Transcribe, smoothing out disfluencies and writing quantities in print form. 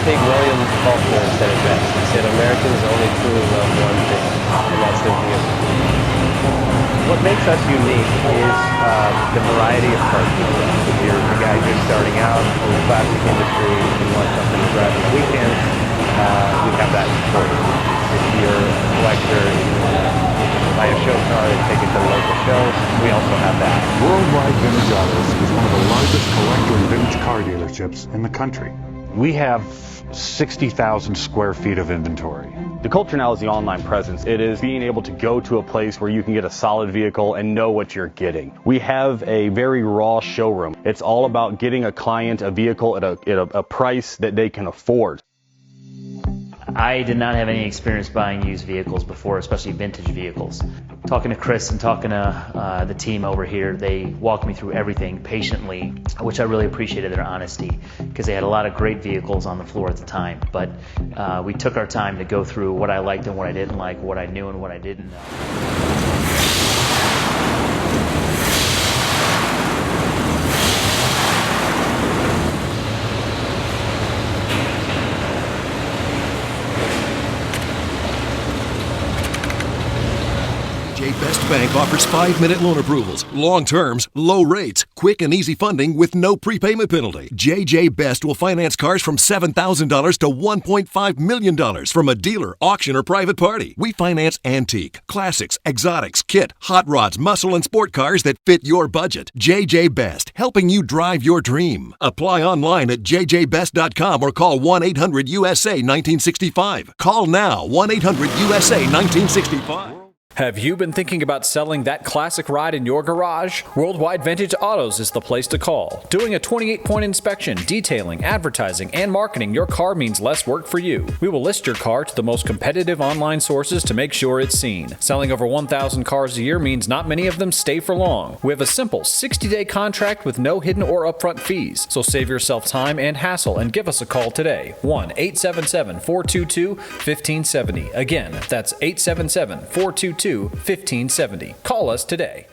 think William Faulkner said it best. He said Americans only truly love one thing, and that's their vehicle. What makes us unique is the variety of cars we sell. If you're a guy just starting out in the classic industry and you want something to drive on the weekends, we have that for you. If you're a collector and you want to buy a show car and take it to the local shows, we also have that. Worldwide Vintage Autos is one of the largest collector and vintage car dealerships in the country. We have 60,000 square feet of inventory. The culture now is the online presence. It is being able to go to a place where you can get a solid vehicle and know what you're getting. We have a very raw showroom. It's all about getting a client a vehicle at a price that they can afford. I did not have any experience buying used vehicles before, especially vintage vehicles. Talking to Chris and talking to the team over here, they walked me through everything patiently, which I really appreciated their honesty, because they had a lot of great vehicles on the floor at the time. But we took our time to go through what I liked and what I didn't like, what I knew and what I didn't know. Best Bank offers 5-minute loan approvals, long terms, low rates, quick and easy funding with no prepayment penalty. JJ Best will finance cars from $7,000 to $1.5 million from a dealer, auction, or private party. We finance antique, classics, exotics, kit, hot rods, muscle, and sport cars that fit your budget. JJ Best, helping you drive your dream. Apply online at jjbest.com or call 1-800-USA-1965. Call now, 1-800-USA-1965. Have you been thinking about selling that classic ride in your garage? Worldwide Vintage Autos is the place to call. Doing a 28-point inspection, detailing, advertising, and marketing your car means less work for you. We will list your car to the most competitive online sources to make sure it's seen. Selling over 1,000 cars a year means not many of them stay for long. We have a simple 60-day contract with no hidden or upfront fees. So save yourself time and hassle and give us a call today. 1-877-422-1570. Again, that's 877-422-1570. Call us today.